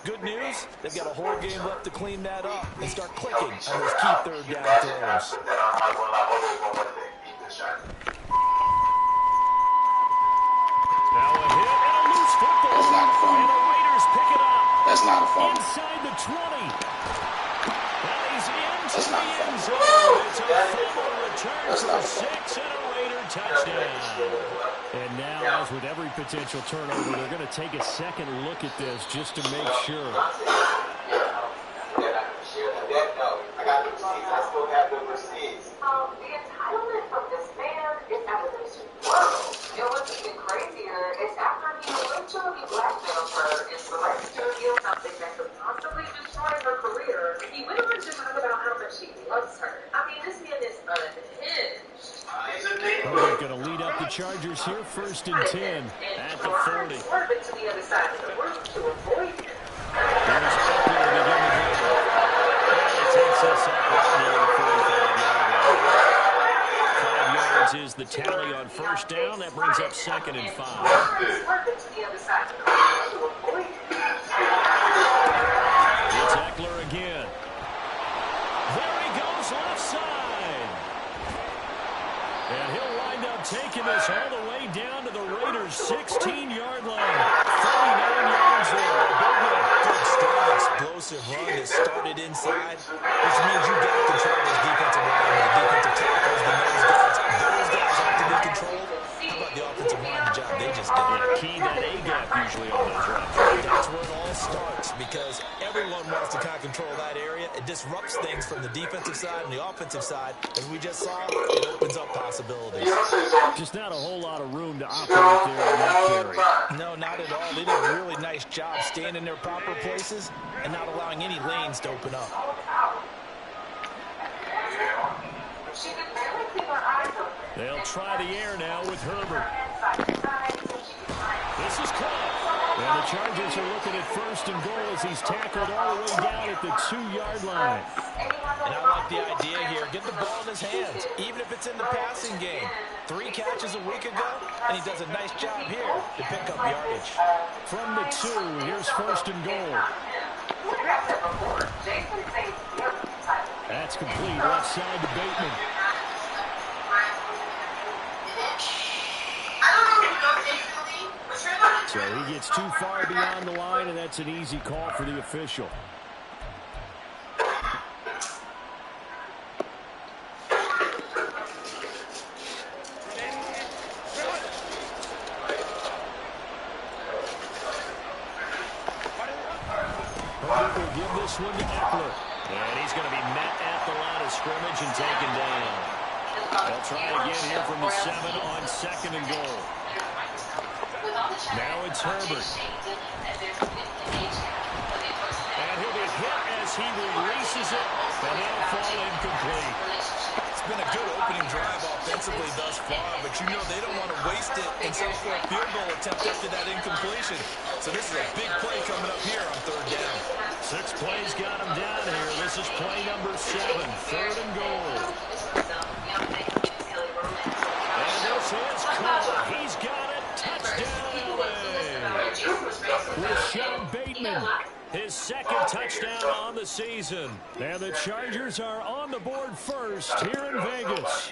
Good news, they've got a whole game left to clean that up and start clicking on those key third down throws. Now a hit and a loose football. That's not a fumble. And the Raiders pick it up. That's not a fumble. Inside the 20. Now he's into That's the not a end fumble. zone. It's a fumble return That's for not a 6 and a Raider touchdown. And now, as with every potential turnover, they're going to take a second look at this just to make sure. The entitlement from this man is out of this world. What's even crazier is after he literally blackmailed her and threatened to reveal something that could possibly destroy her career, he went on to talk about how much he loves her. I mean, this man is unhinged. They're going to lead up the Chargers here, 1st and 10 at the 40. Swerving to the other side of the room to avoid him. Here's Eckler to begin the drive. It takes us up right near the 45-yard line. 5 yards is the tally on first down. That brings up 2nd and 5. Swerving to the other side of the room to avoid him. It's Eckler again. There he goes, left side. And he'll wind up taking this all the way down to the Raiders' 16-yard line. 39 yards there. A big one. Good, strong, explosive run that started inside, which means you got to control those defensive linemen, the defensive tackles, the nose guards. Those guys have to be controlled. How about the offensive line job they just did? Yeah, key that A-gap usually on those runs. That's where it all starts because everyone wants to kind of control that area. It disrupts things from the defensive side and the offensive side. As we just saw, it opens up possibilities. Just not a whole lot of room to operate there in that carry. No, not at all. They did a really nice job staying in their proper places and not allowing any lanes to open up. She could barely keep her eyes open. They'll try the air now with Herbert. This is caught. And the Chargers are looking at 1st and goal as he's tackled all the way down at the 2-yard line. And I like the idea here. Get the ball in his hands, even if it's in the passing game. 3 catches a week ago, and he does a nice job here to pick up yardage. From the 2, here's 1st and goal. That's complete left side to Bateman. So he gets too far beyond the line, and that's an easy call for the official. Herbert will give this one to Eckler. And he's going to be met at the line of scrimmage and taken down. They'll try again here from the 7 on 2nd and goal. Now it's Herbert. And he'll be hit as he releases it, and he'll fall incomplete. It's been a good opening drive offensively thus far, but you know they don't want to waste it and settle for a field goal attempt after that incompletion. So this is a big play coming up here on 3rd down. 6 plays got him down here. This is play number 7, 3rd and goal. And this is caught. He's got it. Touchdown, LA. Rashad Bateman, his 2nd touchdown on the season. And the Chargers are on the board first here in Vegas.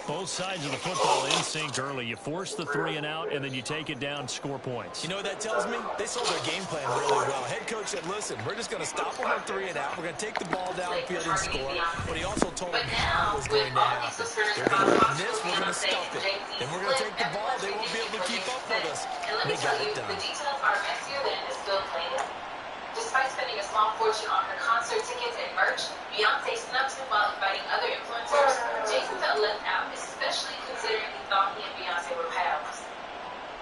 Both sides of the football in sync early. You force the 3 and out, and then you take it down, score points. You know what that tells me? They sold their game plan really well. Head coach said, listen, we're just going to stop them on 3 and out. We're going to take the ball downfield and score. But he also told them how it was going to happen. They're going to run this, we're going to stuff it. Then we're going to take the ball. They won't be able to keep up with us. They got it done. The details are messier than it's still playing. Despite spending a small fortune on her concert tickets and merch, Beyonce snubbed him while inviting other influencers. Jason felt left out, especially considering he thought he and Beyonce were pals.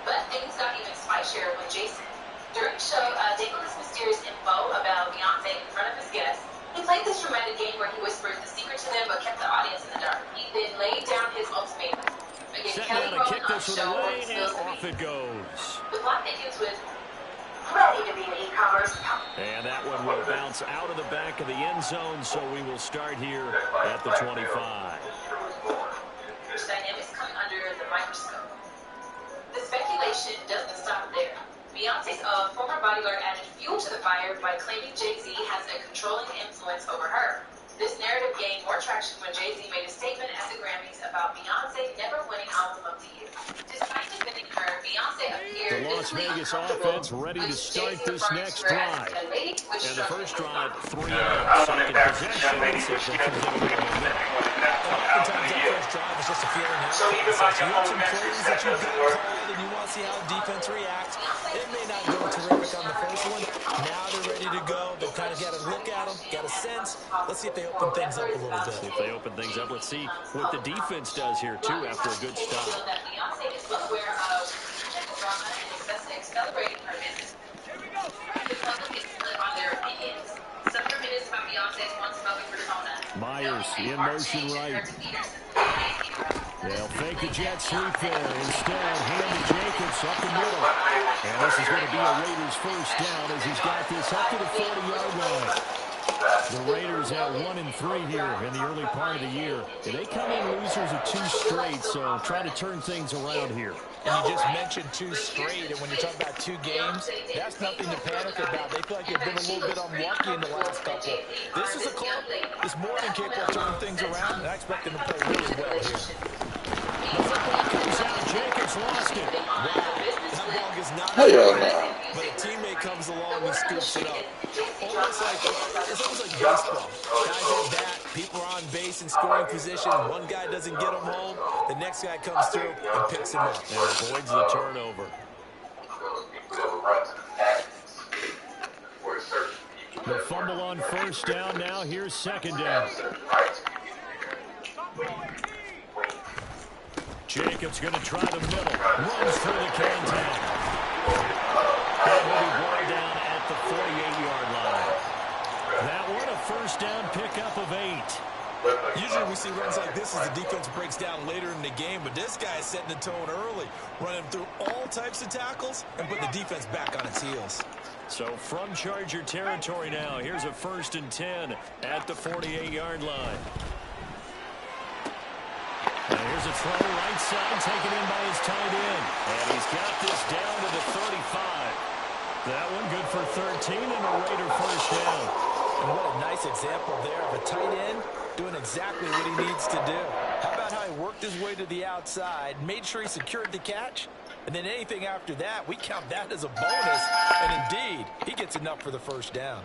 But things got even spicier with Jason. During the show, Dave released mysterious info about Beyonce in front of his guests. He played this dramatic game where he whispers the secret to them but kept the audience in the dark. He then laid down his ultimatum. Set down to kick this one away, and off it goes. The plot begins with ready to be an e-commerce company. And that one will bounce out of the back of the end zone, so we will start here at the 25. Dynamics coming under the microscope. The speculation doesn't stop there. Beyonce's former bodyguard added fuel to the fire by claiming Jay-Z has a controlling influence over her. This narrative gained more traction when Jay-Z made a statement at the Grammys about Beyonce never winning Album of the Year. Despite defending her, Beyonce appeared The Las visibly Vegas uncomfortable offense ready to with start Jay-Z this referring next to her as drive. a lady, which And the struck first him as drive, odd. 3 and out. Second possession, so they'll get a little momentum. Oftentimes that first drive is just a feeling out process. You have some plays that you've got called, and you want to see how the defense reacts. It may not go terrific on the first one. Now they're ready to go. They've kind of got a look at them, got a sense. Let's see if they open things up a little bit. See if they open things up. Let's see what the defense does here, too, after a good stop. Beyonce is well aware of drama and excessive celebrating her business. The public is split on their opinions. Some are opinions about Beyonce's one-spoken persona. Myers in motion right. They'll fake the jet sweep there. Instead, hand to Jacobs up the middle. And this is going to be a Raiders first down as he's got this up to the 40-yard line. The Raiders at 1-3 here in the early part of the year. And they come in losers of 2 straight, so try to turn things around here. And you just mentioned 2 straight, and when you're talking about 2 games, that's nothing to panic about. They feel like they've been a little bit unlucky in the last couple. This is a club that's more than capable of turning things around, and I expect them to play really well here. The football comes out. Jacobs lost it. That ball is not good, but a teammate comes along and scoops it up. It's almost like baseball. Guys at bat, people are on base in scoring position. One guy doesn't get them home. The next guy comes through and picks him up. And avoids the turnover. The fumble on first down now. Here's second down. Jacobs going to try the middle. Runs through the contact. And will be brought down at the 48-yard line. That one a first down pickup of 8. Usually we see runs like this as the defense breaks down later in the game, but this guy is setting the tone early, running through all types of tackles and putting the defense back on its heels. So from Charger territory now, here's a 1st and 10 at the 48-yard line. And here's a throw right side, taken in by his tight end. And he's got this down to the 35. That one good for 13 and a Raider first down. And what a nice example there of a tight end doing exactly what he needs to do. How about how he worked his way to the outside, made sure he secured the catch, and then anything after that, we count that as a bonus. And indeed, he gets enough for the first down.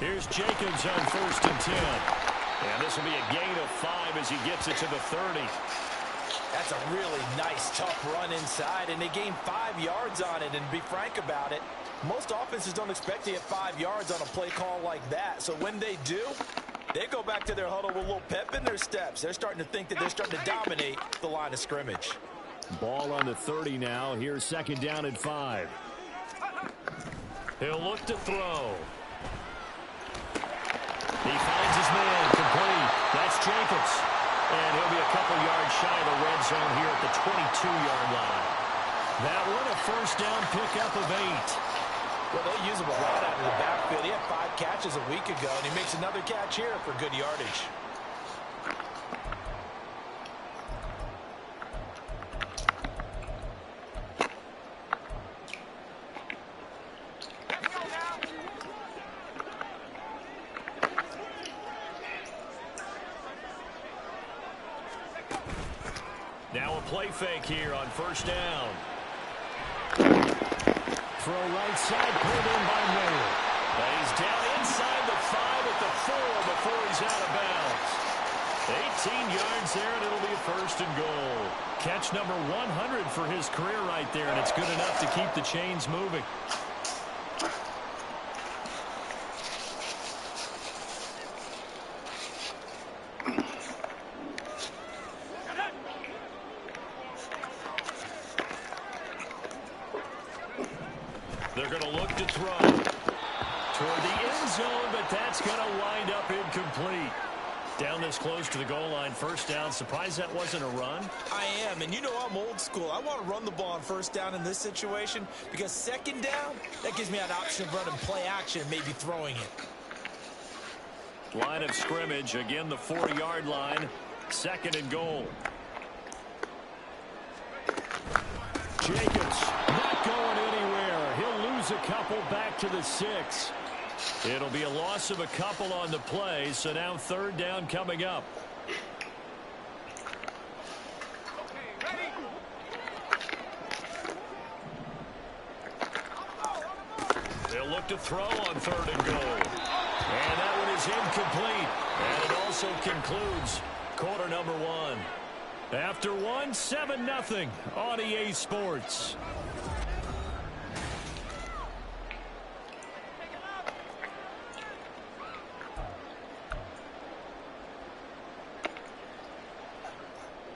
Here's Jacobs on 1st and 10. And this will be a gain of 5 as he gets it to the 30. That's a really nice, tough run inside, and they gain 5 yards on it. And to be frank about it, most offenses don't expect to get 5 yards on a play call like that. So when they do, they go back to their huddle with a little pep in their steps. They're starting to think that they're starting to dominate the line of scrimmage. Ball on the 30 now. Here's second down and 5. He'll look to throw. He finds his man complete. That's Jacobs. And he'll be a couple yards shy of the red zone here at the 22-yard line. That one a first down pickup of 8. Well, they use him a lot out of the backfield. He had 5 catches a week ago, and he makes another catch here for good yardage. Now a play fake here on first down. Throw right side, pulled in by Miller. But he's down inside the 5 at the 4 before he's out of bounds. 18 yards there, and it'll be a 1st and goal. Catch number 100 for his career right there, and it's good enough to keep the chains moving. They're going to look to throw toward the end zone, but that's going to wind up incomplete. Down this close to the goal line, first down. Surprised that wasn't a run? I am, and you know I'm old school. I want to run the ball on first down in this situation because second down, that gives me an option of running play action and maybe throwing it. Line of scrimmage, again the 4-yard line. 2nd and goal. Jacobs not going anywhere. He'll lose a couple back to the 6. It'll be a loss of a couple on the play, so now 3rd down coming up. They'll look to throw on 3rd and goal. And that one is incomplete. And it also concludes quarter number 1. After 1, 7-0 on EA Sports.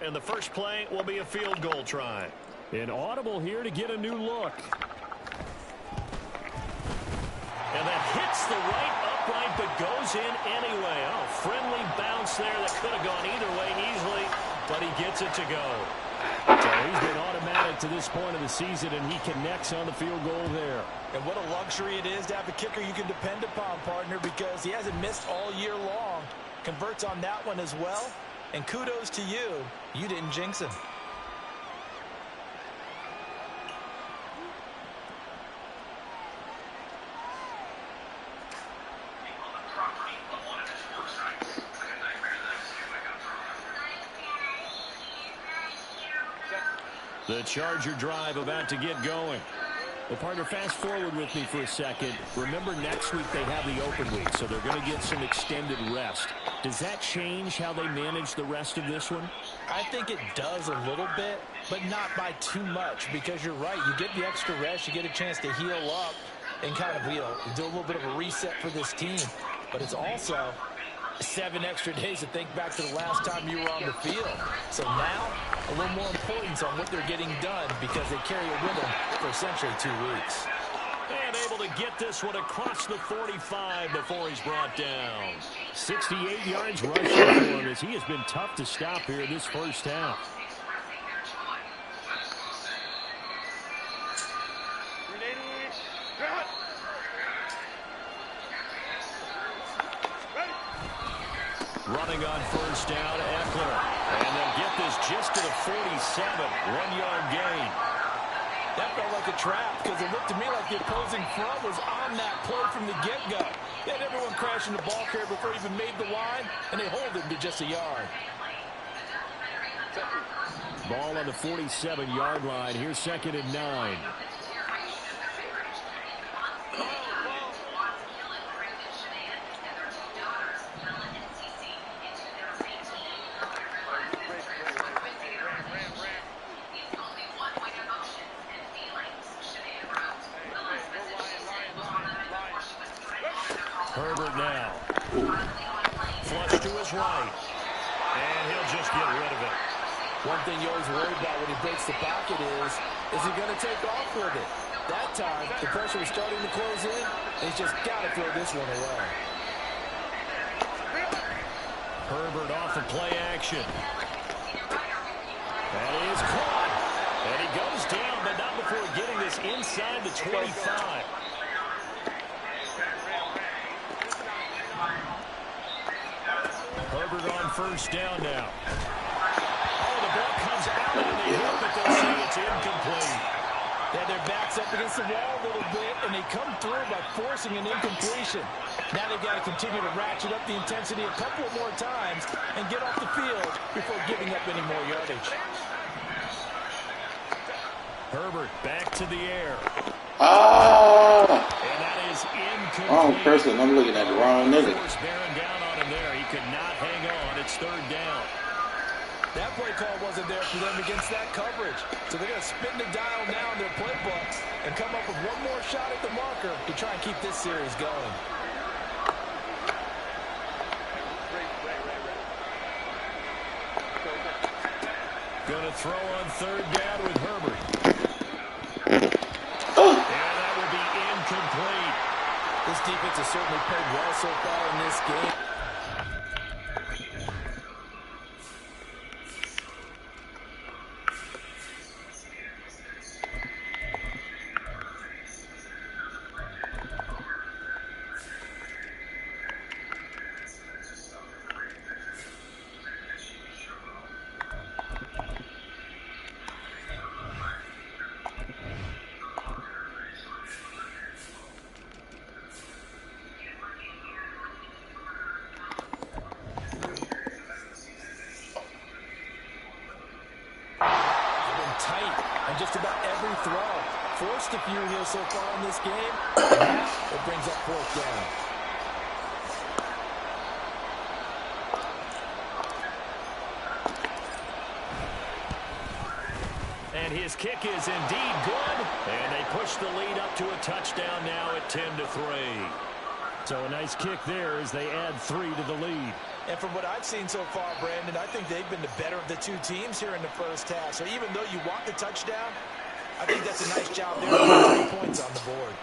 And the first play will be a field goal try. An audible here to get a new look. And that hits the right upright but goes in anyway. Oh, friendly bounce there that could have gone either way easily, but he gets it to go. So he's been automatic to this point of the season, and he connects on the field goal there. And what a luxury it is to have a kicker you can depend upon, partner, because he hasn't missed all year long. Converts on that one as well. And kudos to you. You didn't jinx him. The Charger drive about to get going. Well, partner, fast forward with me for a second. Remember, next week they have the open week, so they're going to get some extended rest. Does that change how they manage the rest of this one? I think it does a little bit, but not by too much, because you're right. You get the extra rest, you get a chance to heal up and kind of, do a little bit of a reset for this team. But it's also 7 extra days to think back to the last time you were on the field. So now, a little more importance on what they're getting done because they carry it with them for essentially 2 weeks. And able to get this one across the 45 before he's brought down. 68 yards rushing for him as he has been tough to stop here this first half. Running on first down, Eckler. And they'll get this just to the 47. 1-yard gain. That felt like a trap because it looked to me like the opposing front was on that play from the get-go. They had everyone crashing the ball carrier before he even made the line, and they hold him to just a yard. Ball on the 47-yard line. Here's 2nd and 9. Herbert now. Flush to his right. And he'll just get rid of it. One thing you always worry about when he breaks the pocket is he going to take off with it? That time, the pressure was starting to close in, and he's just got to throw this one away. Herbert off of play action. That is caught. And he goes down, but not before getting this inside the 25. Herbert on first down now. Oh, the ball comes out and they hit, but they'll say it's incomplete. Yeah, their backs up against the wall a little bit, and they come through by forcing an incompletion. Now they've got to continue to ratchet up the intensity a couple more times and get off the field before giving up any more yardage. Herbert back to the air. And that is incomplete. Wrong person. I'm looking at the wrong nigga. Bearing down on him there. He could not hang on. It's 3rd down. That play call wasn't there for them against that coverage. So they're going to spin the dial now in their playbooks and come up with one more shot at the marker to try and keep this series going. Going to throw on 3rd down with Herbert. Oh. And that will be incomplete. This defense has certainly played well so far in this game. throw. Forced a few here so far in this game. Now it brings up 4th down. And his kick is indeed good. And they push the lead up to a touchdown now at 10-3. So a nice kick there as they add 3 to the lead. And from what I've seen so far, Brandon, I think they've been the better of the two teams here in the first half. So even though you want the touchdown, I think that's a nice job there to put 3 points on the board.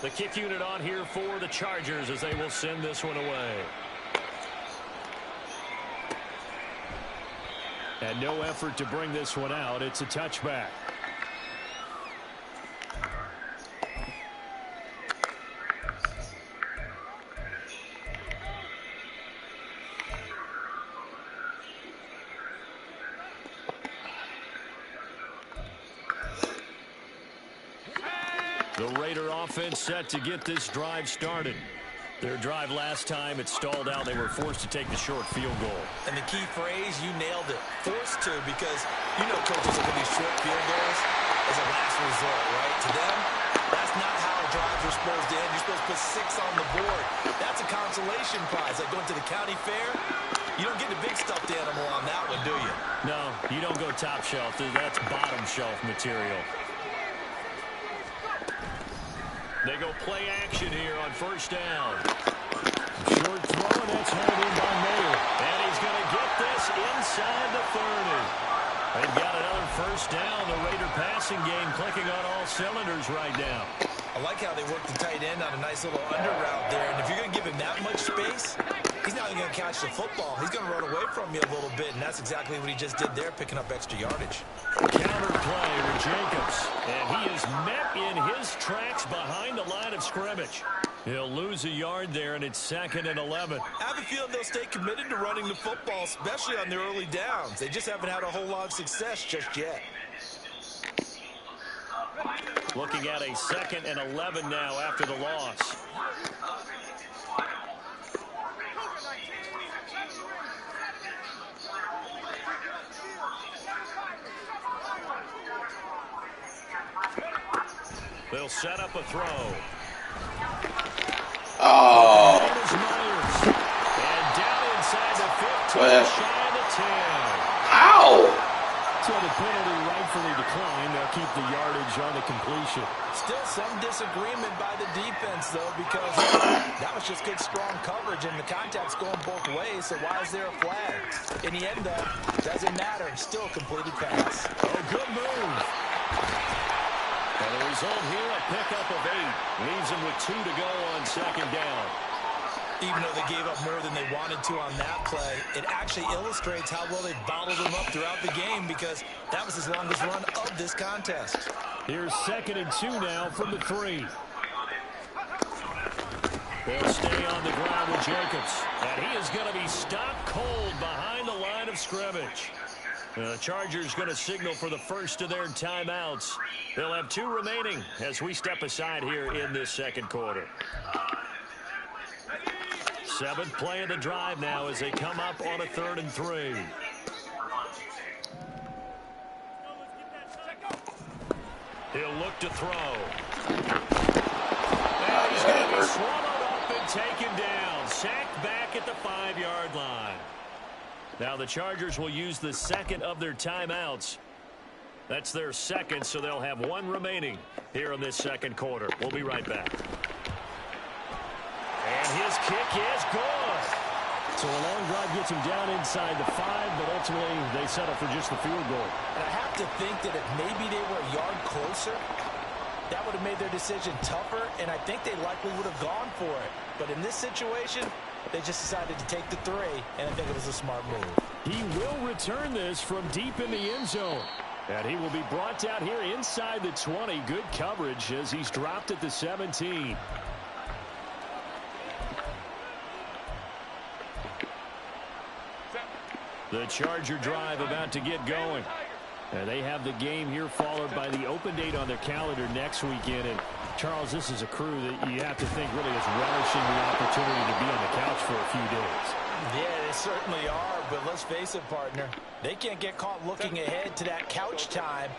The kick unit on here for the Chargers as they will send this one away. And no effort to bring this one out. It's a touchback. The Raider offense set to get this drive started. Their drive last time, it stalled out. They were forced to take the short field goal. And the key phrase, you nailed it. Forced to, because you know coaches look at these short field goals as a last resort, right? To them, that's not how drives are supposed to end. You're supposed to put 6 on the board. That's a consolation prize. Like going to the county fair, you don't get the big stuffed animal on that one, do you? No, you don't go top shelf. That's bottom shelf material. They go play action here on 1st down. Short throw, and that's held in by Mayer. And he's going to get this inside the 30. They've got another 1st down. The Raider passing game clicking on all cylinders right now. I like how they work the tight end on a nice little under route there. And if you're going to give him that much space, he's not even going to catch the football. He's going to run away from you a little bit, and that's exactly what he just did there, picking up extra yardage. Counter play with Jacobs, and he is met in his tracks behind the line of scrimmage. He'll lose a yard there, and it's 2nd and 11. I have a feeling they'll stay committed to running the football, especially on their early downs. They just haven't had a whole lot of success just yet. Looking at a 2nd and 11 now after the loss. They'll set up a throw. Oh. And down inside the 15, shy of the 10. Ow. So the penalty rightfully declined. They'll keep the yardage on the completion. Still some disagreement by the defense, though, because that was just good, strong coverage, and the contact's going both ways, so why is there a flag? In the end, though, doesn't matter. Still a completed pass. Oh, good move. And the result here, a pickup of 8. Leaves them with 2 to go on 2nd down. Even though they gave up more than they wanted to on that play, it actually illustrates how well they bottled them up throughout the game, because that was his longest run of this contest. Here's 2nd and 2 now from the 3. They'll stay on the ground with Jacobs. And he is going to be stopped cold behind the line of scrimmage. The Chargers going to signal for the first of their timeouts. They'll have 2 remaining as we step aside here in this 2nd quarter. 7th play of the drive now as they come up on a 3rd and 3. He'll look to throw. And he's going to be swallowed up and taken down. Sacked back at the 5-yard line. Now the Chargers will use the 2nd of their timeouts. That's their 2nd, so they'll have 1 remaining here in this 2nd quarter. We'll be right back. And his kick is good. So a long drive gets him down inside the 5, but ultimately they settle for just the field goal. And I have to think that if maybe they were a yard closer, that would have made their decision tougher, and I think they likely would have gone for it. But in this situation, they just decided to take the 3, and I think it was a smart move. He will return this from deep in the end zone. And he will be brought out here inside the 20. Good coverage as he's dropped at the 17. The Charger drive about to get going. And they have the game here followed by the open date on their calendar next weekend. And Charles, this is a crew that you have to think really is relishing the opportunity to be on the couch for a few days. Yeah, they certainly are, but let's face it, partner. They can't get caught looking ahead to that couch time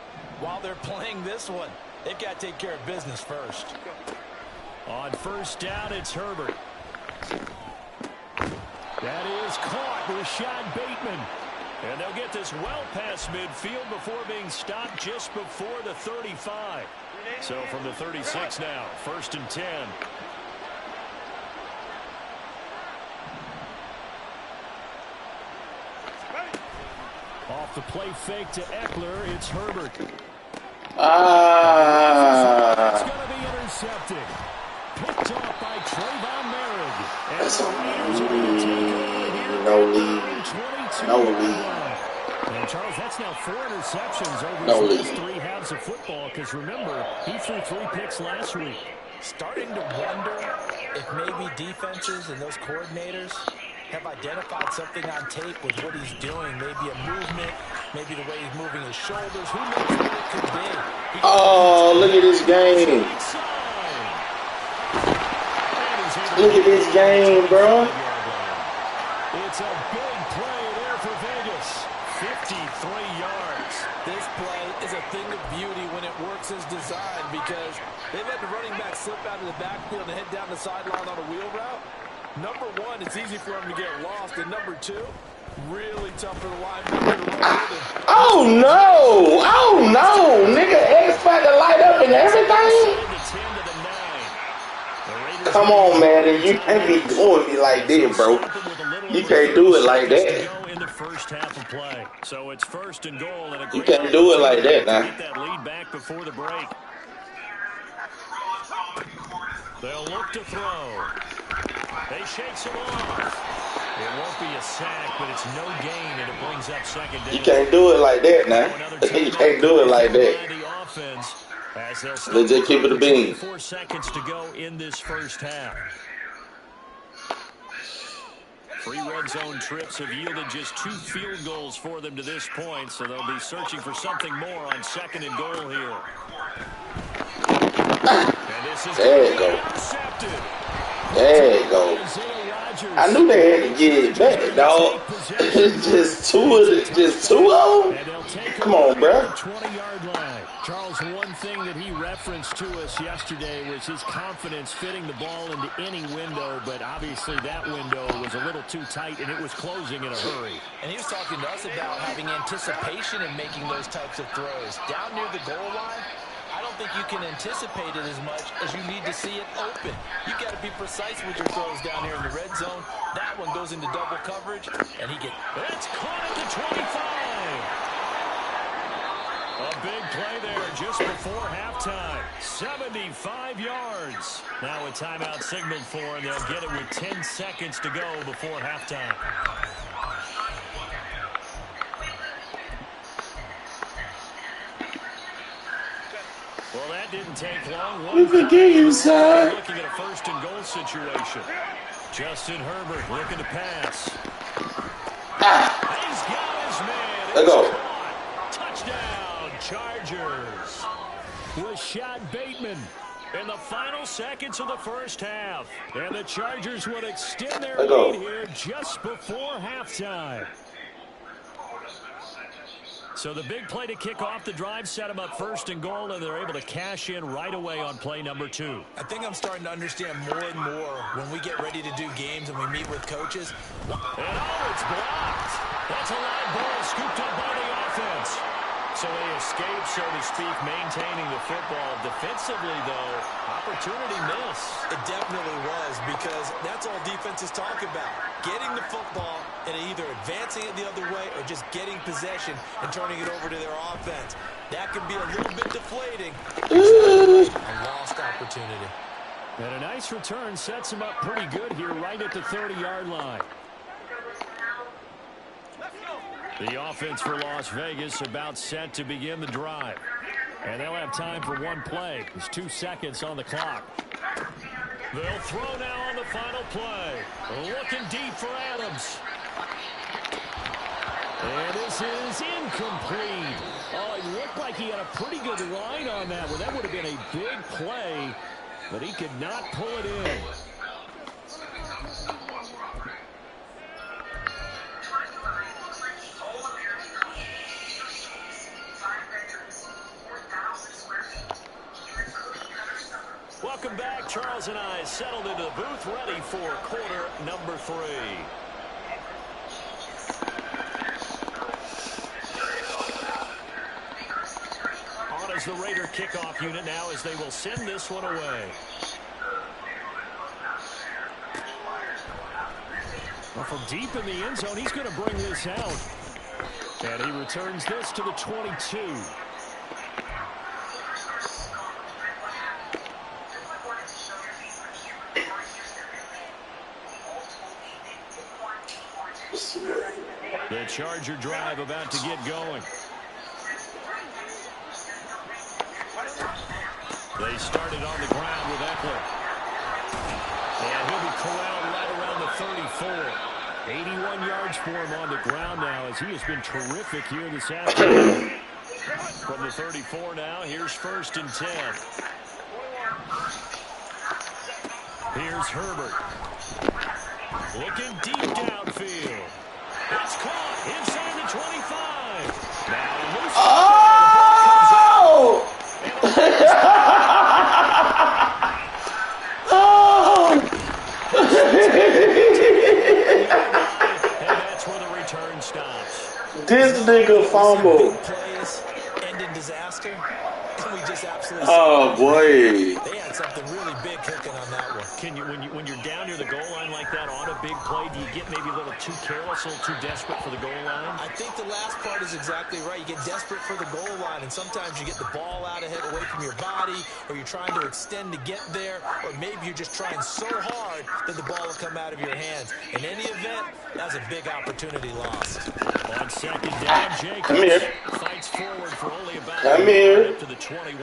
while they're playing this one. They've got to take care of business first. On first down, it's Herbert. That is caught. Rashad Bateman. And they'll get this well past midfield before being stopped just before the 35. So from the 36 now, 1st and 10. Off the play fake to Eckler, it's Herbert. It's going to be intercepted. Picked off by Trayvon Merritt. That's no lead. No lead. And Charles, that's now 4 interceptions over No his lead. 3 halves of football. Because remember, he threw 3 picks last week. Starting to wonder if maybe defenses and those coordinators have identified something on tape with what he's doing. Maybe a movement, maybe the way he's moving his shoulders. Who knows what it could be? Oh, look at this game. Look at this game, bro. It's a big play there for Vegas. 53 yards. This play is a thing of beauty when it works as designed because they've had the running back slip out of the backfield and head down the sideline on a wheel route. Number one, it's easy for him to get lost. And number two, really tough for the linebacker to run with him. Oh, no. Oh, no. Nigga, X Factor light up and everything. Come on, man. You can't be doing me like this, bro. You can't do it like that. In the first half of play. So it's 1st and goal. And You can't do it like that now. Get that lead back before the break. They'll look to throw. They shakes him off. It won't be a sack, but it's no gain, and it brings up 2nd down. You can't do it like that now. You can't do it like that. Legit keep it a bean. 4 seconds to go in this first half. 3 red zone trips have yielded just 2 field goals for them to this point, so they'll be searching for something more on 2nd and goal here. And this is There you go. intercepted. There you go. I knew they had to get it back, dog. just two of them. Come on, bro. 20-yard line. Charles, one thing that he referenced to us yesterday was his confidence fitting the ball into any window, but obviously that window was a little too tight, and it was closing in a hurry. And he was talking to us about having anticipation in making those types of throws. Down near the goal line, I don't think you can anticipate it as much as you need to see it open. You've got to be precise with your throws down here in the red zone. That one goes into double coverage, and he gets... That's caught at the 25. A big play there just before halftime. 75 yards. Now a timeout signaled for, and they'll get it with 10 seconds to go before halftime. Well, that didn't take long. Look at you, son. Looking at a 1st and goal situation. Justin Herbert looking to pass. He's got his man. Let's go. Touchdown, Chargers. Rashad Bateman in the final seconds of the first half. And the Chargers would extend their lead here just before halftime. So the big play to kick off the drive set them up 1st and goal, and they're able to cash in right away on play number 2. I think I'm starting to understand more and more when we get ready to do games and we meet with coaches. And it's blocked. That's a live ball scooped up by the offense. So they escape, so to speak, maintaining the football. Defensively, though, opportunity miss. It definitely was, because that's all defenses talk about. Getting the football and either advancing it the other way or just getting possession and turning it over to their offense. That can be a little bit deflating. A lost opportunity. And a nice return sets him up pretty good here right at the 30-yard line. The offense for Las Vegas about set to begin the drive. And they'll have time for one play. There's 2 seconds on the clock. They'll throw now on the final play. Looking deep for Adams. And this is incomplete. Oh, it looked like he had a pretty good line on that one. That would have been a big play, but he could not pull it in. Welcome back. Charles and I settled into the booth, ready for quarter number 3. On as the Raider kickoff unit now as they will send this one away. Well, from deep in the end zone, he's going to bring this out. And he returns this to the 22. The Charger drive about to get going. They started on the ground with Eckler. And he'll be corralled right around the 34. 81 yards for him on the ground now as he has been terrific here this afternoon. From the 34 now, here's 1st and 10. Here's Herbert. Looking deep downfield. It's caught inside the 25. Now loose. And that's where the return stops. This nigga fumble. Plays end in disaster. And we just absolutely. Oh boy. They had something really big cooking on that one. Can you, when you're down near the goal line like that on a big play, do you get maybe a little too careless, a little too desperate for the goal line? I think the last part is exactly right. You get desperate for the goal line, and sometimes you get the ball out ahead away from your body, or you're trying to extend to get there, or maybe you're just trying so hard that the ball will come out of your hands. In any event, that's a big opportunity lost. On 2nd down, Jacobs fights forward for only about Come here. up to the 21.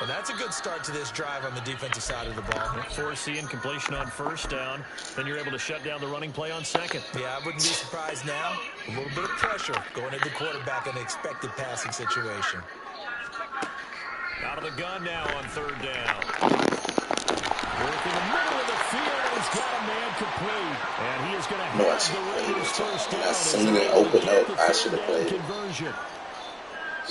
Well, that's a good start to this drive on the defensive side of the ball. Force the incompletion on 1st down. Then you're able to shut down the running play on 2nd. Yeah, I wouldn't be surprised now. A little bit of pressure going at the quarterback in an expected passing situation. Out of the gun now on 3rd down. Work in the middle of the field. He's got a man complete. And he is going to have the Raiders 1st down. I seen it open up. I should have played. Conversion.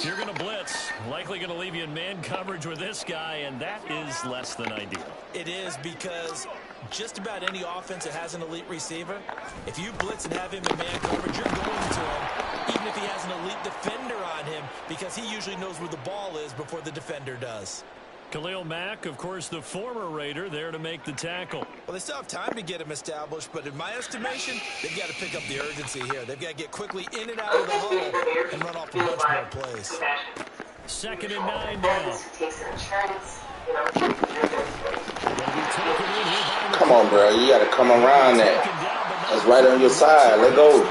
You're going to blitz, likely going to leave you in man coverage with this guy, and that is less than ideal. It is, because just about any offense that has an elite receiver, if you blitz and have him in man coverage, you're going to him, even if he has an elite defender on him, because he usually knows where the ball is before the defender does. Khalil Mack, of course, the former Raider, there to make the tackle. Well, they still have time to get him established, but in my estimation, they've got to pick up the urgency here. They've got to get quickly in and out of the huddle and run off a bunch more plays. 2nd and 9 now. Come on, bro. You got to come around that. That's right on your side. Let go.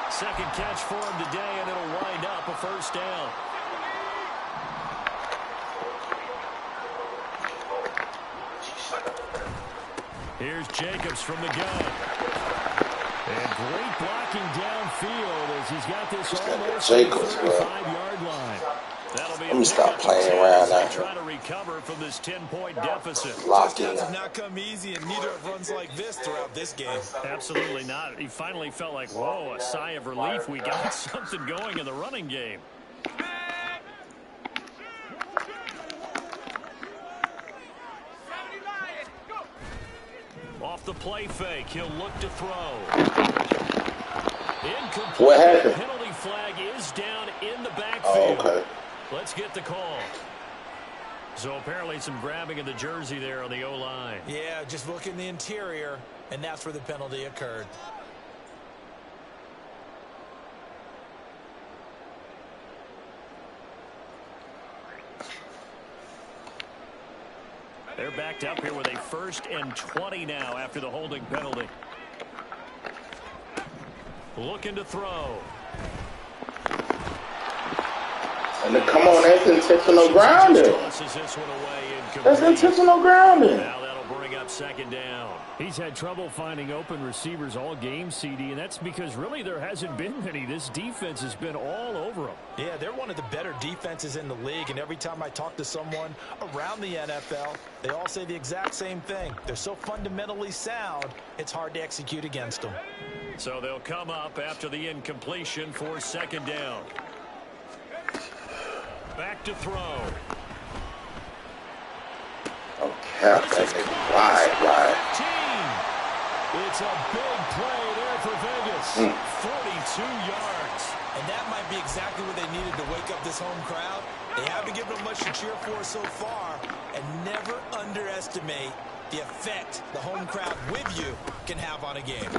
2nd catch for him today, and it'll wind up a 1st down. Here's Jacobs from the gun. And great blocking downfield as he's got this almost Jacobs, bro. 35-yard line. That'll be Let me stop playing around now. Try to recover from this 10-point deficit. Locking. Have not come easy, and neither have runs like this throughout this game. Absolutely not. He finally felt like, whoa, a sigh of relief. We got something going in the running game. Off the play fake, he'll look to throw. Incomplete. What happened? Penalty flag is down in the backfield. Oh, okay. Let's get the call. So apparently some grabbing of the jersey there on the O-line. Yeah, just look in the interior, and that's where the penalty occurred. They're backed up here with a 1st and 20 now after the holding penalty. Looking to throw. And then, come on, that's intentional grounding. That's intentional grounding. Now that'll bring up up second down. He's had trouble finding open receivers all game, CD, and that's because really there hasn't been many. This defense has been all over them. Yeah, they're one of the better defenses in the league, and every time I talk to someone around the NFL, they all say the exact same thing. They're so fundamentally sound, it's hard to execute against them. So they'll come up after the incompletion for second down. Back to throw. Okay, why? It's a big play there for Vegas. 42 yards. And that might be exactly what they needed to wake up this home crowd. They haven't given them much to cheer for so far. And never underestimate the effect the home crowd with you can have on a game.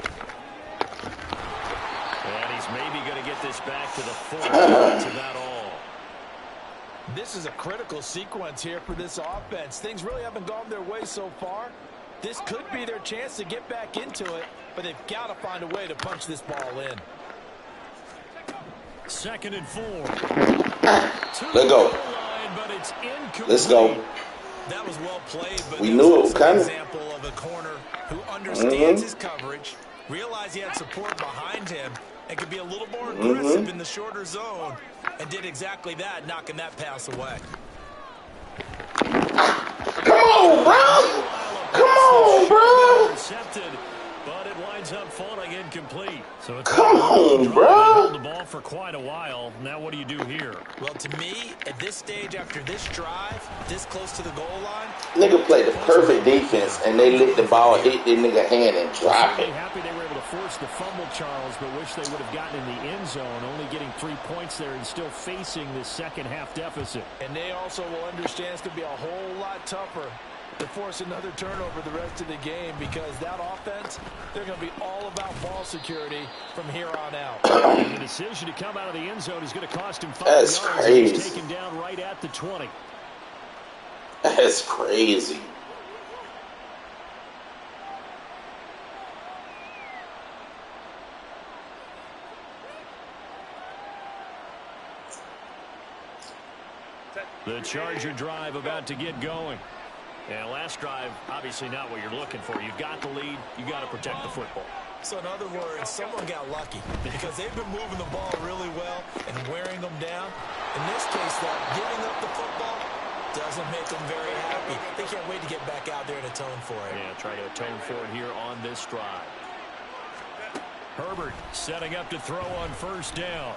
And he's maybe going to get this back to the 4. That's about all. This is a critical sequence here for this offense. Things really haven't gone their way so far. This could be their chance to get back into it, but they've got to find a way to punch this ball in. 2nd and 4. Let's go. Let's go. That was well played, but we knew it was coming. An example of a corner who understands his coverage, realized he had support behind him, and could be a little more aggressive in the shorter zone, and did exactly that, knocking that pass away. Come on, bro! Come on, bro! Intercepted, but it winds up falling incomplete. So it's come on, bro! The ball for quite a while. Now what do you do here? Well, to me, at this stage, after this drive, this close to the goal line, nigga played the perfect defense, and they let the ball hit the nigga hand and drop it. Happy they were able to force the fumble, Charles, but wish they would have gotten in the end zone, only getting 3 points there and still facing this second half deficit. And they also will understand it's going to be a whole lot tougher to force another turnover the rest of the game, because that offense, they're going to be all about ball security from here on out. And the decision to come out of the end zone is going to cost him 5 That's yards. crazy. He's taken down right at the 20. That's crazy. The Charger drive about to get going. And last drive, obviously not what you're looking for. You've got the lead. You got to protect the football. So in other words, someone got lucky because they've been moving the ball really well and wearing them down. In this case, though, giving up the football doesn't make them very happy. They can't wait to get back out there and atone for it. Yeah, try to atone for it here on this drive. Herbert setting up to throw on first down.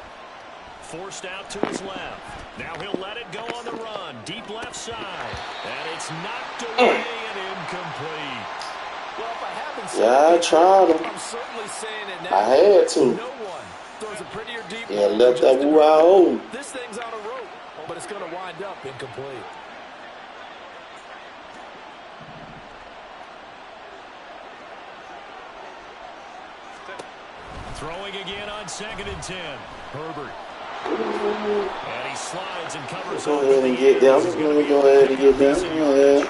Forced out to his left. Now he'll let it go on the run. Deep left side. And it's knocked away and incomplete. Well, if I haven't said Yeah, I tried him. I'm certainly saying it now. I had to. No one throws a prettier deep Yeah, ball left than that Justin woo out Herbert. home. This thing's on a rope, but it's going to wind up incomplete. Throwing again on 2nd and 10. Herbert. And he slides and covers. Go ahead and get down. Let me go ahead and get down. Go ahead.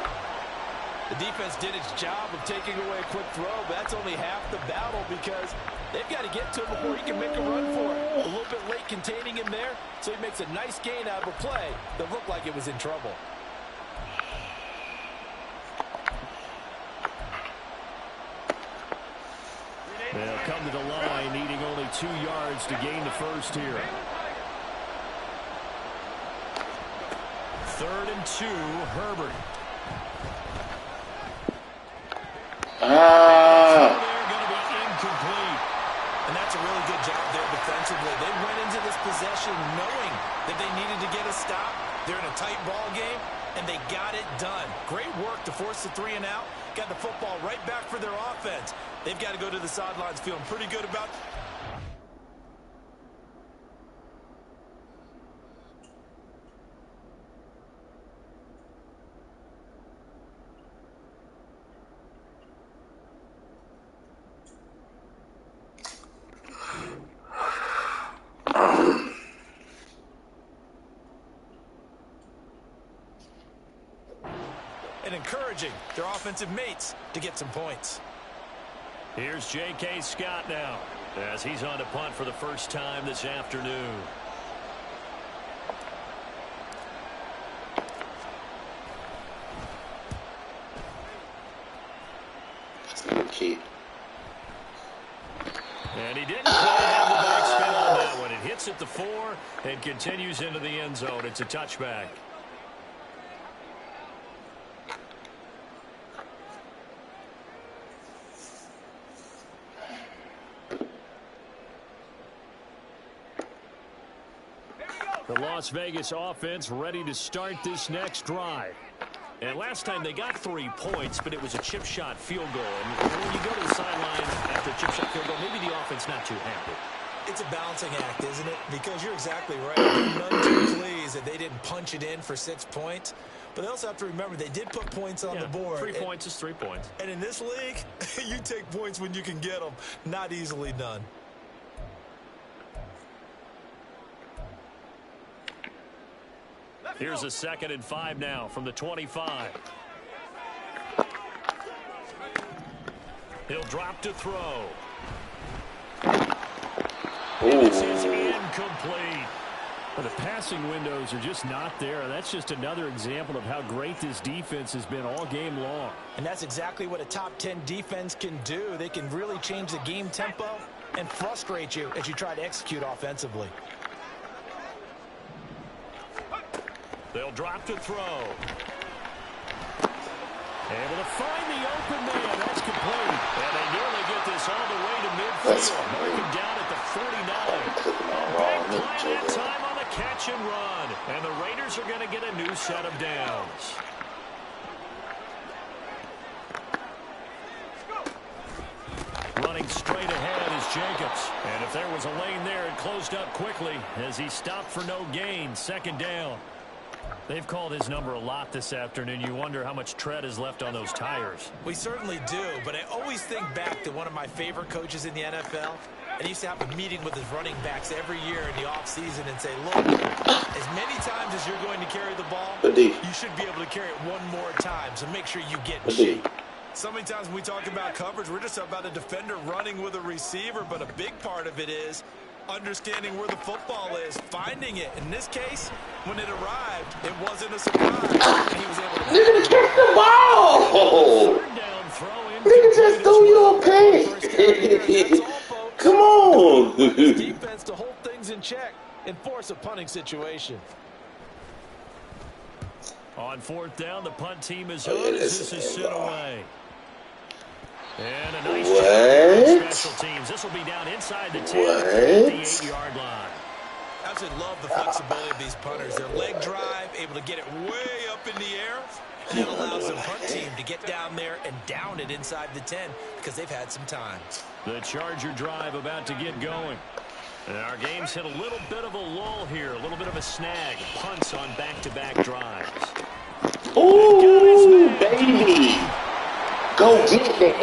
The defense did its job of taking away a quick throw, but that's only half the battle because they've got to get to him before he can make a run for it. A little bit late containing him there, so he makes a nice gain out of a play that looked like it was in trouble. They'll come to the line, needing only 2 yards to gain the first here. 3rd and 2, Herbert. They're going to be incomplete. And that's a really good job there defensively. They went into this possession knowing that they needed to get a stop. They're in a tight ball game, and they got it done. Great work to force the 3 and out. Got the football right back for their offense. They've got to go to the sidelines feeling pretty good about and encouraging their offensive mates to get some points. Here's J.K. Scott now as he's on to punt for the first time this afternoon. kick. And he didn't quite have the backspin on that one. It hits at the 4 and continues into the end zone. It's a touchback. The Las Vegas offense ready to start this next drive. And last time they got 3 points, but it was a chip shot field goal. And when you go to the sideline after a chip shot field goal, maybe the offense not too happy. It's a balancing act, isn't it? Because you're exactly right. They're none too pleased that they didn't punch it in for 6 points. But they also have to remember they did put points on the board. 3 points is 3 points. And in this league, you take points when you can get them. Not easily done. Here's a 2nd and 5 now from the 25. He'll drop to throw. And this is incomplete. Well, the passing windows are just not there. That's just another example of how great this defense has been all game long. And that's exactly what a top 10 defense can do. They can really change the game tempo and frustrate you as you try to execute offensively. They'll drop to throw. Able to find the open man. That's complete. And they nearly get this all the way to midfield. Marking down at the 49. Big play that time on the catch and run. And the Raiders are going to get a new set of downs. Running straight ahead is Jacobs. And if there was a lane there, it closed up quickly as he stopped for no gain. 2nd down. They've called his number a lot this afternoon. You wonder how much tread is left on those tires. We certainly do, but I always think back to one of my favorite coaches in the NFL. And he used to have a meeting with his running backs every year in the offseason and say, look, as many times as you're going to carry the ball, you should be able to carry it one more time, so make sure you get in shape. So many times when we talk about coverage, we're just about a defender running with a receiver, but a big part of it is understanding where the football is, finding it. In this case, when it arrived, it wasn't a surprise. And he was able to nigga, catch the ball! Nigga just threw you a pick. Come on. Defense to hold things in check and force a punting situation. On 4th down, the punt team is on. This is sent away. And a nice job on special teams. This will be down inside the 10 at the 8-yard line. I absolutely love the flexibility of these punters. Their leg drive, able to get it way up in the air, and it allows the punt team to get down there and down it inside the 10 because they've had some time. The Charger drive about to get going. And our game's hit a little bit of a lull here, a little bit of a snag. Punts on back-to-back drives. Ooh, baby. Go get that.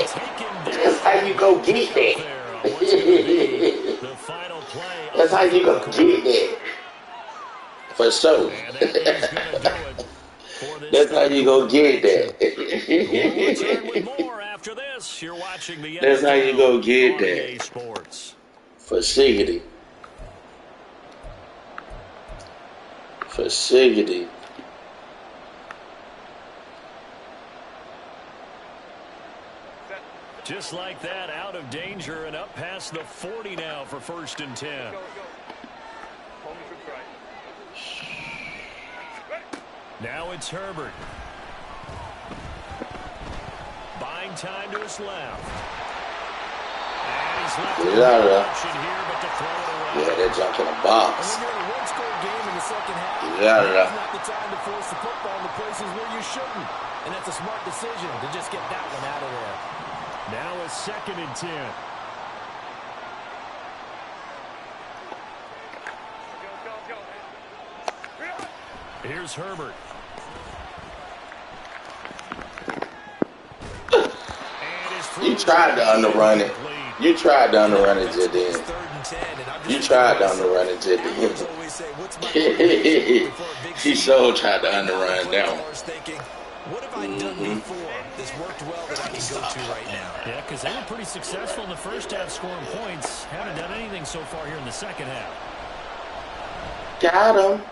That's how you go get that. The final play. That's how you go get that. For sure. That's how you go get that. With more after this, you're watching the That's how you go get that. Sports. For siggity. For siggity. Just like that, out of danger and up past the 40 now for 1st and 10. Now it's Herbert. Buying time to his left. And he's left option here, but to throw it away. Yeah, they're jumping the box. And when you're in a one-score game in the second half, it's not the time to force the football in the places where you shouldn't. And that's a smart decision to just get that one out of there. Now a 2nd and 10. Here's Herbert. You tried to underrun it. You tried to underrun it to then. You tried to underrun it to then. He so tried to underrun down. What have I done before that's worked well that I can go to right now? Yeah, because they were pretty successful in the first half scoring points. Haven't done anything so far here in the second half. Got him.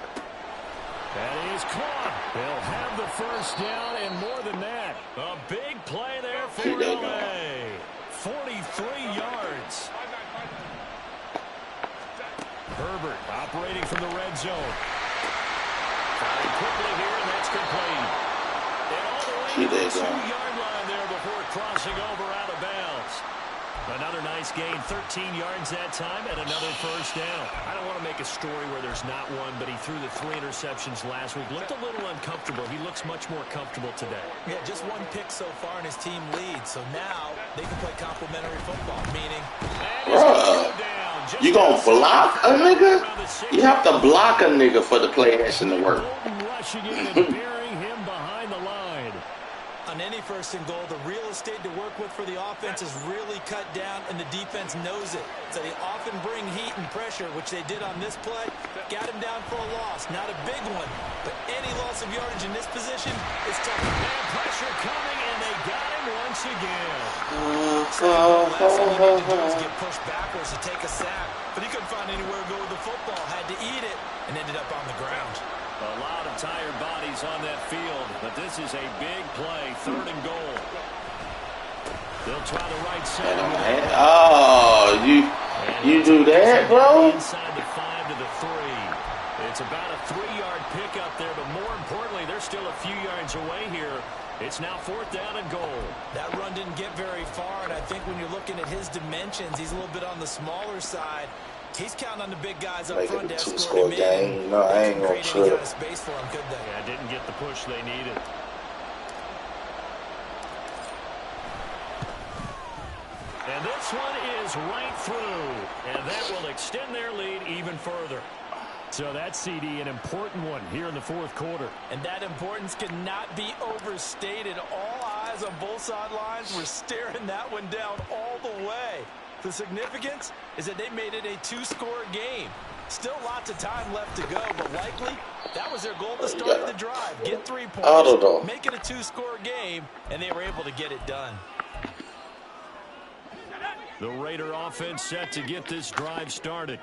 That is caught. They'll have the first down and more than that. A big play there for LA. 43 yards. Herbert operating from the red zone. Firing quickly here, and that's complete. And all the way to the 2-yard line there before crossing over out of bounds. Another nice gain, 13 yards that time, and another first down. I don't want to make a story where there's not one, but he threw the 3 interceptions last week. Looked a little uncomfortable. He looks much more comfortable today. Yeah, just 1 pick so far, and his team leads. So now they can play complementary football, meaning... You gonna block a nigga? You have to block a nigga for the play action to work. Rushing in and burying him behind the line. On any 1st and goal, the real estate to work with for the offense is really cut down, and the defense knows it. So they often bring heat and pressure, which they did on this play. Got him down for a loss. Not a big one, but any loss of yardage in this position is tough. And pressure coming, and they got him once again. So the last thing you need to do is get pushed backwards to take a sack, but he couldn't find anywhere to go with the football. Had to eat it, and ended up on the ground. A lot of tired bodies on that field, but this is a big play, 3rd and goal. They'll try the right side. Oh, you do that, bro? Inside the 5 to the 3. It's about a 3-yard pickup there, but more importantly, they're still a few yards away here. It's now 4th down and goal. That run didn't get very far, and I think when you're looking at his dimensions, he's a little bit on the smaller side. He's counting on the big guys up front to escort him in. You know, I ain't gonna trip. Space for him, could they? Yeah, didn't get the push they needed. And this one is right through, and that will extend their lead even further. So that CD, an important one here in the 4th quarter. And that importance cannot be overstated. All eyes on both sidelines were staring that one down all the way. The significance is that they made it a 2-score game. Still lots of time left to go, but likely that was their goal at the start of the drive. Get 3 points, make it a 2-score game, and they were able to get it done. The Raider offense set to get this drive started.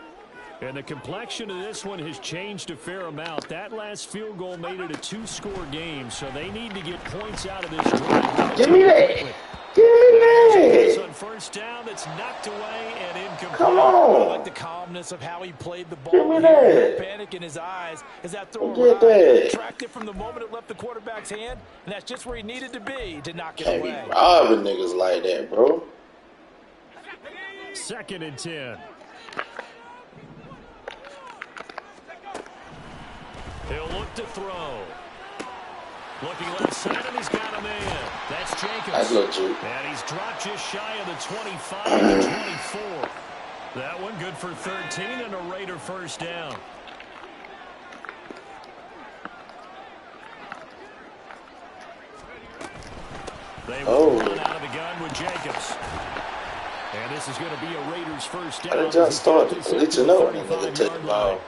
And the complexion of this one has changed a fair amount. That last field goal made it a 2-score game, so they need to get points out of this drive. Give me that. Give me that. On 1st down, that's knocked away and incomplete. Come on. I like the calmness of how he played the ball. Give me that. No panic in his eyes as that throw tracked it from the moment it left the quarterback's hand, and that's just where he needed to be to knock it away. Can't be robbing niggas like that, bro. 2nd and 10. He'll look to throw. Looking left side, and he's got a man. That's Jacobs. That's a little too. And he's dropped just shy of the 25 to 24. That one good for 13 and a Raider 1st down. They will run out of the gun with Jacobs. And this is going to be a Raiders 1st down. I just started to let you know when they took the ball.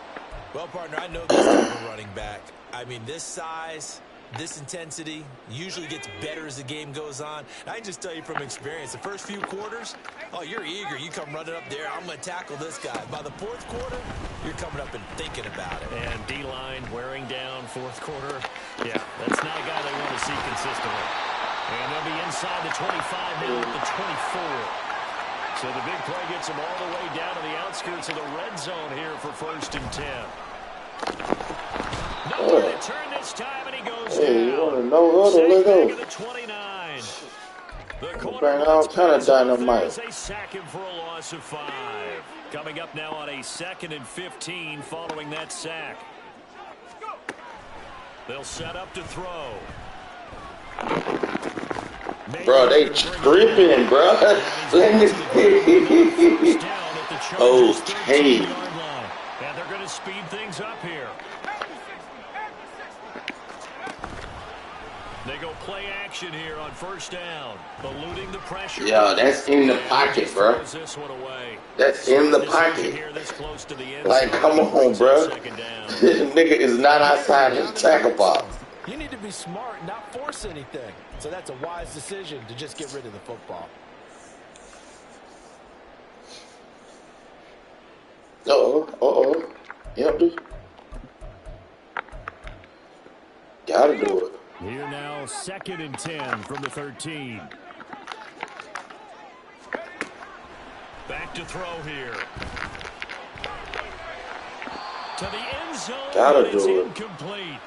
Well, partner, I know this type of running back. I mean, this size, this intensity usually gets better as the game goes on. I can just tell you from experience, the first few quarters, oh, you're eager. You come running up there, I'm going to tackle this guy. By the 4th quarter, you're coming up and thinking about it. And D-line wearing down 4th quarter. Yeah, that's not a guy they want to see consistently. And they'll be inside the 25 now at the 24. So the big play gets them all the way down to the outskirts of the red zone here for 1st and 10. Nowhere to turn this time, and he goes down. You want to know how to let go? The 29. The bring all kind of dynamite. They sack him for a loss of 5. Coming up now on a 2nd and 15 following that sack. They'll set up to throw. Bro, they tripping, bro. Okay. And they're going to speed things up here. They go play action here on 1st down, eluding the pressure. Yo, that's in the pocket, bro. That's in the pocket. Like, come on, bro. Nigga is not outside his tackle box. You need to be smart, not force anything. So that's a wise decision to just get rid of the football. Uh-oh. Yep, dude. Gotta do it. Here now, 2nd and 10 from the 13. Back to throw here. To the end zone, Gotta it's do it. incomplete.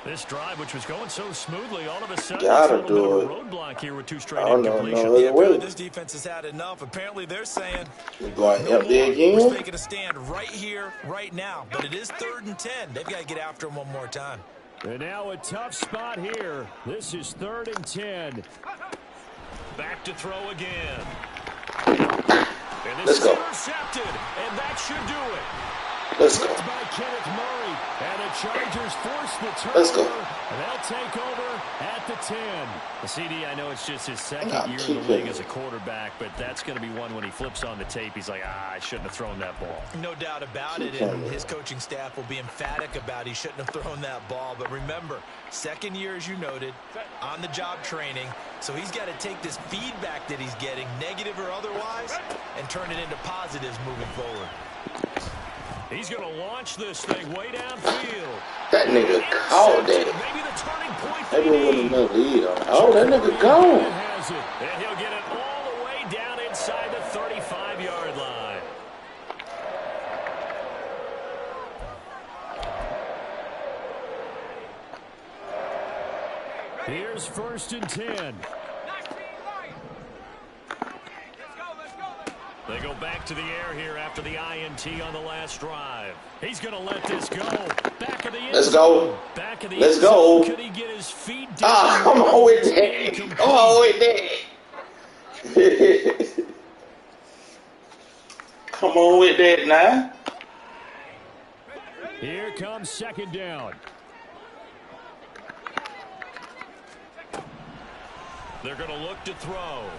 This drive, which was going so smoothly, all of a sudden Gotta it's a little do bit of a roadblock here with 2 straight no incompletions. Yeah, apparently way. this defense has had enough. Apparently they're saying, We going no empty more. again? We're making a stand right here, right now. But it is 3rd and 10. They've got to get after him one more time. And now a tough spot here. This is 3rd and 10. Back to throw again. And this is intercepted, and that should do it. Let's go. By Kenneth Murray, and the Chargers force the turnover. Let's go. And they'll take over at the 10. The CD, I know it's just his second year in the league as a quarterback, but that's going to be one when he flips on the tape. He's like, I shouldn't have thrown that ball. No doubt about it, and his coaching staff will be emphatic about he shouldn't have thrown that ball. But remember, second year, as you noted, on-the-job training, so he's got to take this feedback that he's getting, negative or otherwise, and turn it into positives moving forward. He's going to launch this thing way downfield. That nigga caught that. Maybe the turning point. Maybe with another lead on it. Oh, that nigga gone. And he'll get it all the way down inside the 35-yard line. Here's 1st and 10. They go back to the air here after the INT on the last drive. He's going to let this go. Back of the end. Let's go. Back of the Let's end go. Could he get his feet down? Ah, come on with that. Come on with that. Come on with that now. Here comes 2nd down. They're going to look to throw.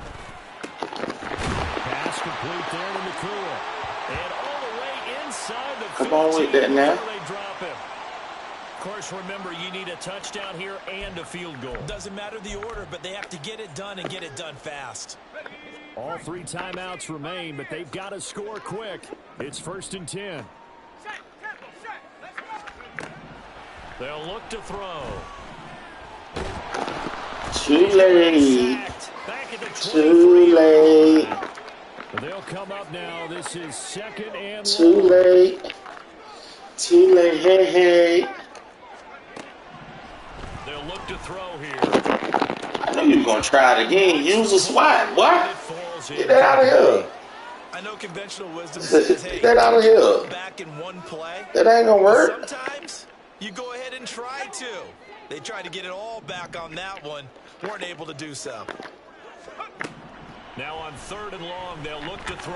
Pass complete there to McCool. And all the way inside the 15. Come on with that now. They drop him. Of course, remember, you need a touchdown here and a field goal. Doesn't matter the order, but they have to get it done and get it done fast. All 3 timeouts remain, but they've got to score quick. It's 1st and 10. They'll look to throw. Too late. Too late. They'll come up now. This is 2nd and 1. Too late. Too late. Hey, hey. They'll look to throw here. I knew you were going to try it again. Use a swat. What? Get that out of here. I know conventional wisdom says, hey, get that out of here. Back in one play. That ain't going to work. Sometimes you go ahead and try to. They tried to get it all back on that one. Weren't able to do so. Now on 3rd and long, they'll look to throw.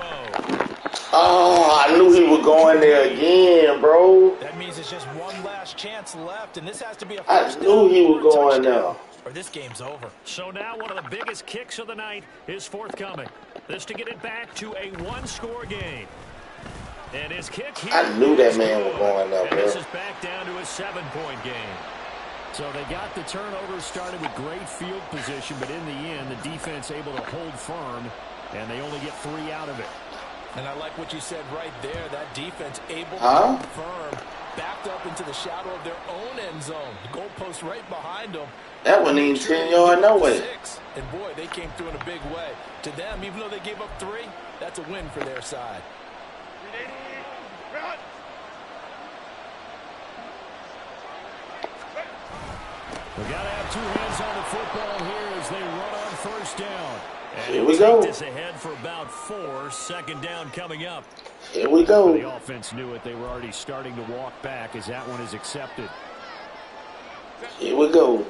Oh, I knew he was going there again, bro. That means it's just one last chance left, and this has to be a I knew he was going there. Or this game's over. So now one of the biggest kicks of the night is forthcoming. This to get it back to a 1-score game. And his kick here. I knew that man was going there, and bro. this is back down to a 7-point game. So they got the turnover started with great field position, but in the end, the defense able to hold firm, and they only get 3 out of it. And I like what you said right there. That defense able to hold firm, backed up into the shadow of their own end zone. The goalpost right behind them. That wasn't even 10 yards, no way. And boy, they came through in a big way. To them, even though they gave up 3, that's a win for their side. We got to have 2 hands on the football here as they run on 1st down. And here we go. Take this ahead for about 4. 2nd down coming up. Here we go. The offense knew it. They were already starting to walk back as that one is accepted. Here we go.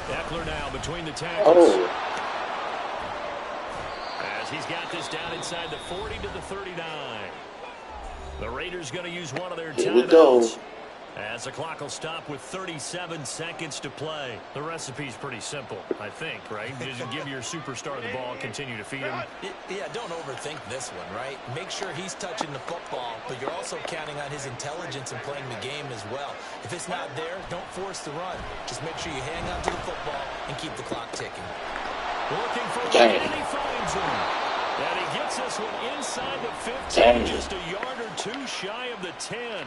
Eckler now between the tackles. Oh. As he's got this down inside the 40 to the 39. The Raiders going to use one of their timeouts. Here we go. As the clock will stop with 37 seconds to play. The recipe's pretty simple, I think, right? Just give your superstar the ball, continue to feed him. Yeah, don't overthink this one, right? Make sure he's touching the football, but you're also counting on his intelligence and playing the game as well. If it's not there, don't force the run. Just make sure you hang on to the football and keep the clock ticking. Looking for one, and he finds him. And he gets this one inside the 15, just a yard or 2 shy of the 10.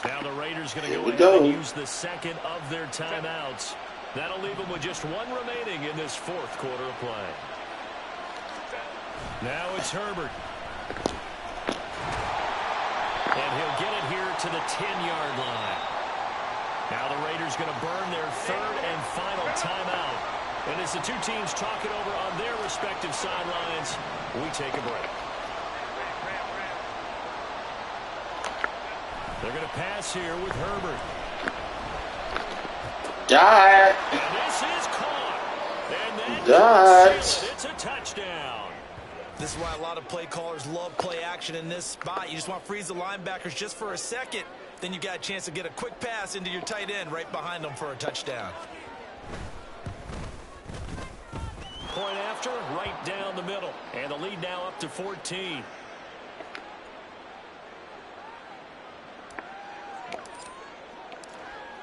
Now the Raiders going to go ahead and use the 2nd of their timeouts. That'll leave him with just one remaining in this fourth quarter of play. Now it's Herbert. And he'll get it here to the 10-yard line. Now the Raiders going to burn their third and final timeout. And as the two teams talk it over on their respective sidelines, we take a break. They're going to pass here with Herbert. Got And this is caught. And then it's a touchdown. This is why a lot of play callers love play action in this spot. You just want to freeze the linebackers just for a second. Then you got a chance to get a quick pass into your tight end right behind them for a touchdown. Point after, right down the middle. And the lead now up to 14.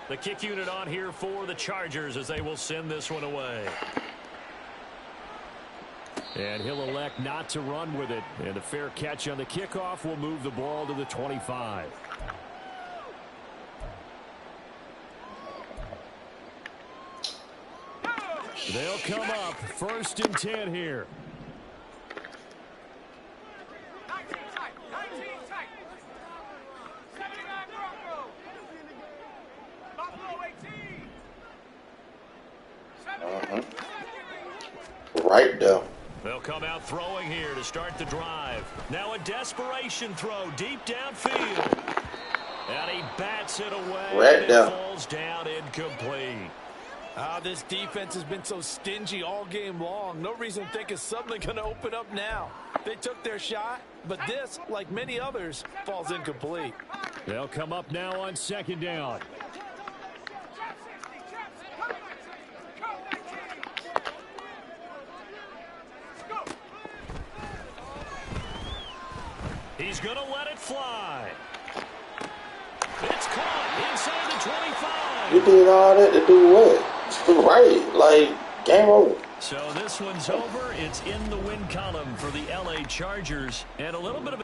The kick unit on here for the Chargers as they will send this one away. And he'll elect not to run with it. And a fair catch on the kickoff will move the ball to the 25. They'll come up 1st and 10 here. Right there. They'll come out throwing here to start the drive. Now a desperation throw deep downfield. And he bats it away. Right there. Falls down incomplete. This defense has been so stingy all game long. No reason to think it's suddenly going to open up now. They took their shot, but this, like many others, falls incomplete. They'll come up now on 2nd down. He's going to let it fly. It's caught inside the 25. You did all that to do what? Right, like, game over. So this one's over. It's in the win column for the LA Chargers. And a little bit of a